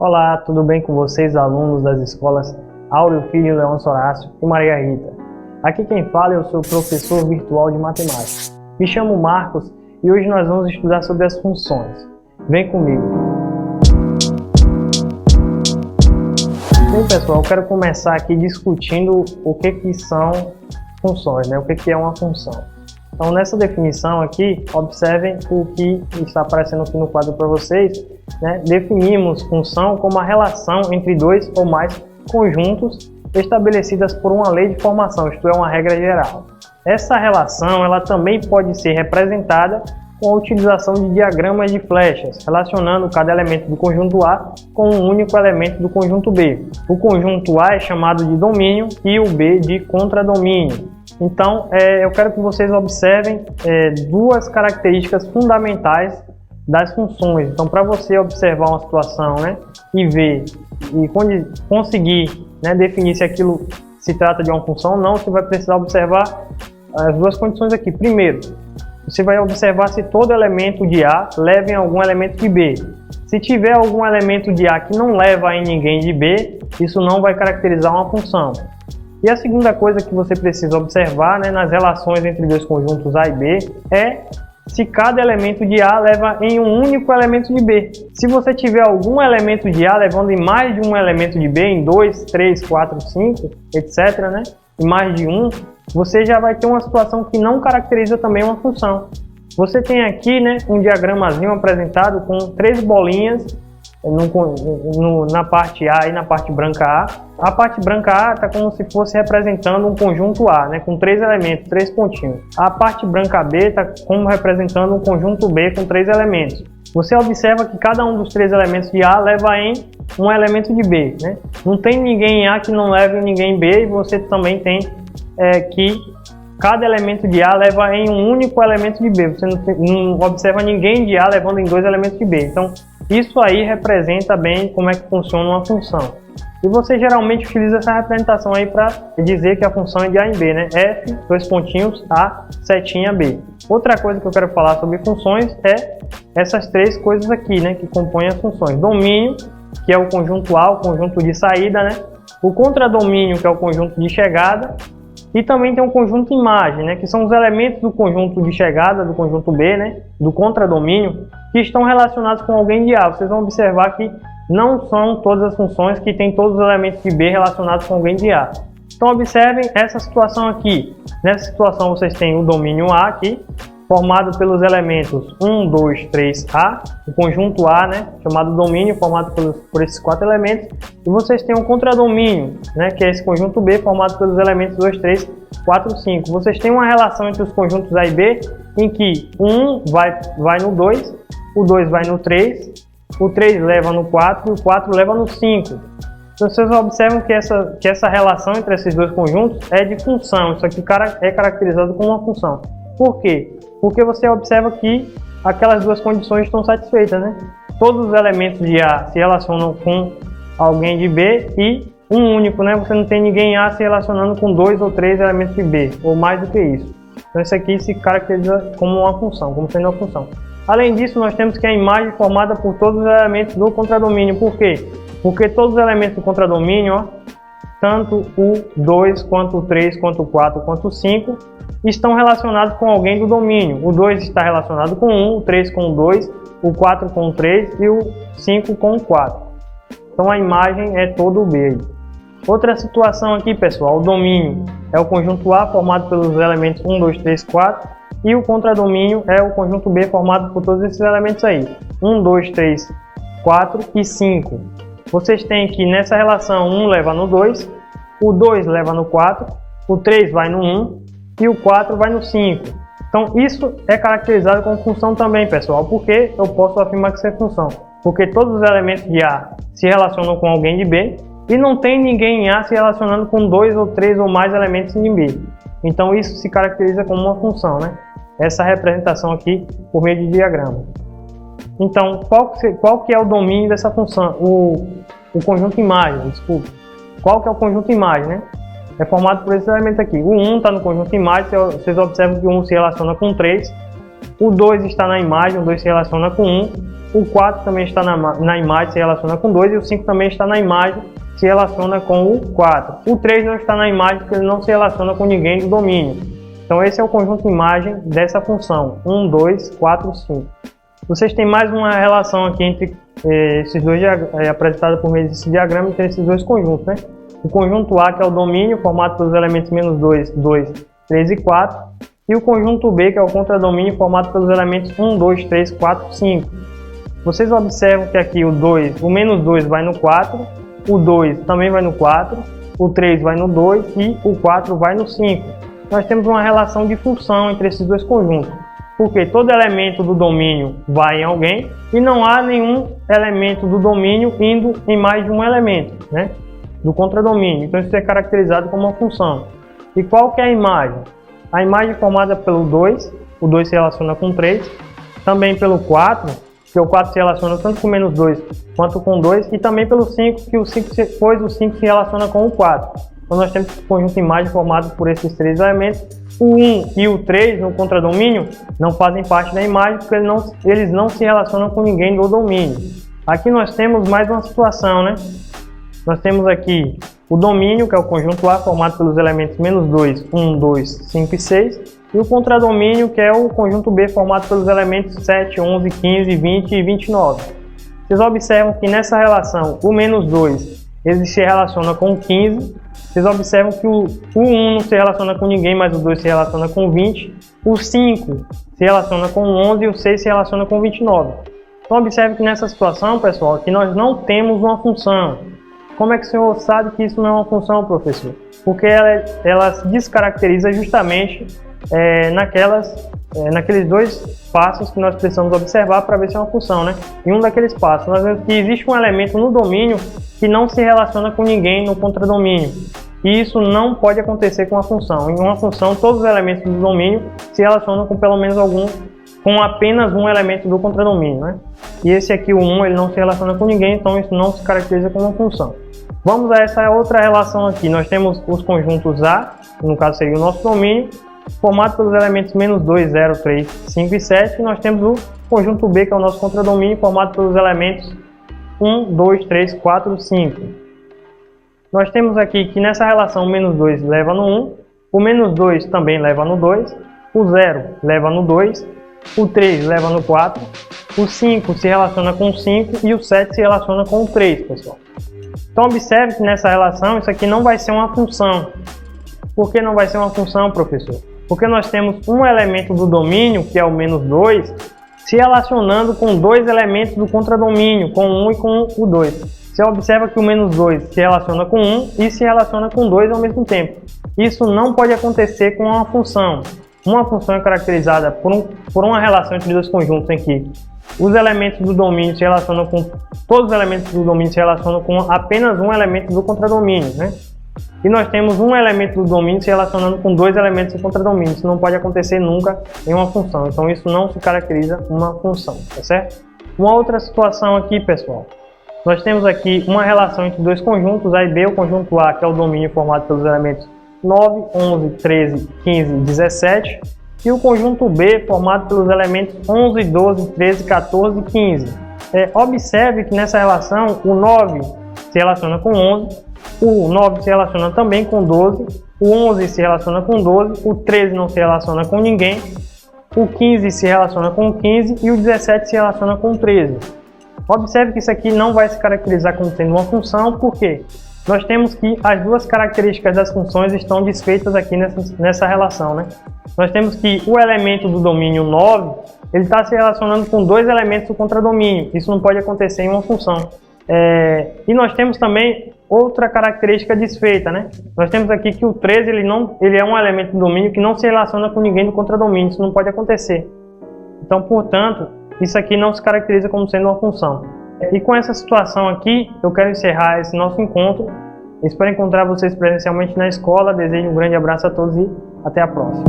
Olá, tudo bem com vocês, alunos das escolas Áureo Filho, Leôncio Horácio e Maria Rita? Aqui quem fala é o seu professor virtual de matemática. Me chamo Marcos e hoje nós vamos estudar sobre as funções. Vem comigo! Bem, pessoal, eu quero começar aqui discutindo o que são funções, né? O que é uma função. Então, nessa definição aqui, observem o que está aparecendo aqui no quadro para vocês, né? Definimos função como a relação entre dois ou mais conjuntos estabelecidas por uma lei de formação, isto é, uma regra geral. Essa relação ela também pode ser representada com a utilização de diagramas de flechas, relacionando cada elemento do conjunto A com um único elemento do conjunto B. O conjunto A é chamado de domínio e o B de contradomínio. Então, eu quero que vocês observem duas características fundamentais das funções. Então, para você observar uma situação, né, e ver e conseguir, né, definir se aquilo se trata de uma função ou não, você vai precisar observar as duas condições aqui. Primeiro, você vai observar se todo elemento de A leva em algum elemento de B. Se tiver algum elemento de A que não leva em ninguém de B, isso não vai caracterizar uma função. E a segunda coisa que você precisa observar, né, nas relações entre dois conjuntos A e B é se cada elemento de A leva em um único elemento de B. Se você tiver algum elemento de A levando em mais de um elemento de B, em 2, 3, 4, 5, etc., né, em mais de um, você já vai ter uma situação que não caracteriza também uma função. Você tem aqui, né, um diagramazinho apresentado com 3 bolinhas na parte A e na parte branca A. A parte branca A está como se fosse representando um conjunto A, né, com 3 elementos, 3 pontinhos. A parte branca B está como representando um conjunto B com 3 elementos. Você observa que cada um dos 3 elementos de A leva em um elemento de B, né? Não tem ninguém em A que não leve em ninguém em B, e você também tem que cada elemento de A leva em um único elemento de B. Você não observa ninguém de A levando em 2 elementos de B. Então, isso aí representa bem como é que funciona uma função. E você geralmente utiliza essa representação aí para dizer que a função é de A em B, né? F, 2 pontinhos, A, setinha, B. Outra coisa que eu quero falar sobre funções é essas 3 coisas aqui, né, que compõem as funções. Domínio, que é o conjunto A, o conjunto de saída, né? O contradomínio, que é o conjunto de chegada. E também tem um conjunto imagem, né, que são os elementos do conjunto de chegada, do conjunto B, né, do contradomínio, que estão relacionados com alguém de A. Vocês vão observar que não são todas as funções que têm todos os elementos de B relacionados com alguém de A. Então observem essa situação aqui. Nessa situação vocês têm o domínio A aqui, formado pelos elementos 1, 2, 3A, o conjunto A, né, chamado domínio, formado por esses 4 elementos, e vocês têm um contradomínio, né, que é esse conjunto B, formado pelos elementos 2, 3, 4, 5. Vocês têm uma relação entre os conjuntos A e B, em que o 1 vai no 2, o 2 vai no 3, o 3 leva no 4 e o 4 leva no 5. Então vocês observam que essa relação entre esses dois conjuntos é de função, isso aqui é caracterizado como uma função. Por quê? Porque você observa que aquelas duas condições estão satisfeitas, né? Todos os elementos de A se relacionam com alguém de B e um único, né? Você não tem ninguém em A se relacionando com 2 ou 3 elementos de B, ou mais do que isso. Então isso aqui se caracteriza como uma função, como sendo uma função. Além disso, nós temos que a imagem é formada por todos os elementos do contradomínio. Por quê? Porque todos os elementos do contradomínio, ó, tanto o 2, quanto o 3, quanto o 4, quanto o 5, estão relacionados com alguém do domínio. O 2 está relacionado com 1, o 3 com o 2, o 4 com o 3 e o 5 com o 4. Então a imagem é todo o B. Outra situação aqui, pessoal, o domínio é o conjunto A formado pelos elementos 1, 2, 3, 4 e o contradomínio é o conjunto B formado por todos esses elementos aí, 1, 2, 3, 4 e 5. Vocês têm que nessa relação 1 leva no 2, o 2 leva no 4, o 3 vai no 1 e o 4 vai no 5. Então isso é caracterizado como função também, pessoal. Por que eu posso afirmar que isso é função? Porque todos os elementos de A se relacionam com alguém de B e não tem ninguém em A se relacionando com 2 ou 3 ou mais elementos de B. Então isso se caracteriza como uma função, né? Essa representação aqui por meio de diagrama. Então, qual que é o domínio dessa função? O conjunto imagem, desculpa. Qual que é o conjunto imagem, né? É formado por esses elementos aqui. O 1 está no conjunto imagem, vocês observam que o 1 se relaciona com 3. O 2 está na imagem, o 2 se relaciona com 1. o 4 também está na imagem, se relaciona com 2, e o 5 também está na imagem, se relaciona com o 4. O 3 não está na imagem porque ele não se relaciona com ninguém do domínio. Então esse é o conjunto de imagem dessa função, 1, 2, 4, 5. Vocês têm mais uma relação aqui entre esses dois, apresentada por meio desse diagrama, entre esses dois conjuntos, né? O conjunto A, que é o domínio, formado pelos elementos menos 2, 2, 3 e 4. E o conjunto B, que é o contradomínio, formado pelos elementos 1, 2, 3, 4, 5. Vocês observam que aqui o menos 2 vai no 4, o 2 também vai no 4, o 3 vai no 2 e o 4 vai no 5. Nós temos uma relação de função entre esses dois conjuntos, porque todo elemento do domínio vai em alguém e não há nenhum elemento do domínio indo em mais de um elemento, né, do contradomínio. Então isso é caracterizado como uma função. E qual que é a imagem? A imagem é formada pelo 2, o 2 se relaciona com 3, também pelo 4, que o 4 se relaciona tanto com menos 2 quanto com 2, e também pelo 5, que o 5 se relaciona com o 4. Então nós temos um conjunto de imagem formado por esses três elementos. O 1 e o 3 no contradomínio não fazem parte da imagem porque eles não se relacionam com ninguém do domínio. Aqui nós temos mais uma situação, né? Nós temos aqui o domínio, que é o conjunto A, formado pelos elementos menos 2, 1, 2, 5 e 6. E o contradomínio, que é o conjunto B, formado pelos elementos 7, 11, 15, 20 e 29. Vocês observam que nessa relação, o menos 2 ele se relaciona com o 15. Vocês observam que o 1 não se relaciona com ninguém, mas o 2 se relaciona com 20. O 5 se relaciona com o 11 e o 6 se relaciona com 29. Então observe que nessa situação, pessoal, aqui nós não temos uma função. Como é que o senhor sabe que isso não é uma função, professor? Porque ela se descaracteriza justamente naqueles dois passos que nós precisamos observar para ver se é uma função, né? Em um daqueles passos, nós vemos que existe um elemento no domínio que não se relaciona com ninguém no contradomínio. E isso não pode acontecer com uma função. Em uma função, todos os elementos do domínio se relacionam com pelo menos com apenas um elemento do contradomínio, né? E esse aqui, o 1, ele não se relaciona com ninguém, então isso não se caracteriza como uma função. Vamos a essa outra relação aqui. Nós temos os conjuntos A, que no caso seria o nosso domínio, formado pelos elementos menos 2, 0, 3, 5 e 7. E nós temos o conjunto B, que é o nosso contradomínio, formado pelos elementos 1, 2, 3, 4, 5. Nós temos aqui que nessa relação o menos 2 leva no 1, o menos 2 também leva no 2, o 0 leva no 2, o 3 leva no 4, o 5 se relaciona com o 5 e o 7 se relaciona com o 3, pessoal. Então observe que nessa relação isso aqui não vai ser uma função. Por que não vai ser uma função, professor? Porque nós temos um elemento do domínio, que é o menos 2, se relacionando com dois elementos do contradomínio, com o 1 e com o 2. Você observa que o menos 2 se relaciona com 1 e se relaciona com 2 ao mesmo tempo. Isso não pode acontecer com uma função. Uma função é caracterizada por uma relação entre dois conjuntos em que os elementos do domínio se relacionam com... Todos os elementos do domínio se relacionam com apenas um elemento do contradomínio, né? E nós temos um elemento do domínio se relacionando com dois elementos do contradomínio. Isso não pode acontecer nunca em uma função. Então isso não se caracteriza uma função, tá certo? Uma outra situação aqui, pessoal. Nós temos aqui uma relação entre dois conjuntos, A e B. O conjunto A, que é o domínio formado pelos elementos 9, 11, 13, 15 e 17. E o conjunto B, formado pelos elementos 11, 12, 13, 14 e 15. Observe que nessa relação o 9 se relaciona com 11, o 9 se relaciona também com 12, o 11 se relaciona com 12, o 13 não se relaciona com ninguém, o 15 se relaciona com 15 e o 17 se relaciona com 13. Observe que isso aqui não vai se caracterizar como sendo uma função, porque nós temos que as duas características das funções estão desfeitas aqui nessa relação, né? Nós temos que o elemento do domínio 9, ele está se relacionando com dois elementos do contradomínio. Isso não pode acontecer em uma função. E nós temos também outra característica desfeita, né? Nós temos aqui que o 13 ele é um elemento do domínio que não se relaciona com ninguém do contradomínio. Isso não pode acontecer. Então, portanto, isso aqui não se caracteriza como sendo uma função. E com essa situação aqui, eu quero encerrar esse nosso encontro. Espero encontrar vocês presencialmente na escola. Desejo um grande abraço a todos e até a próxima.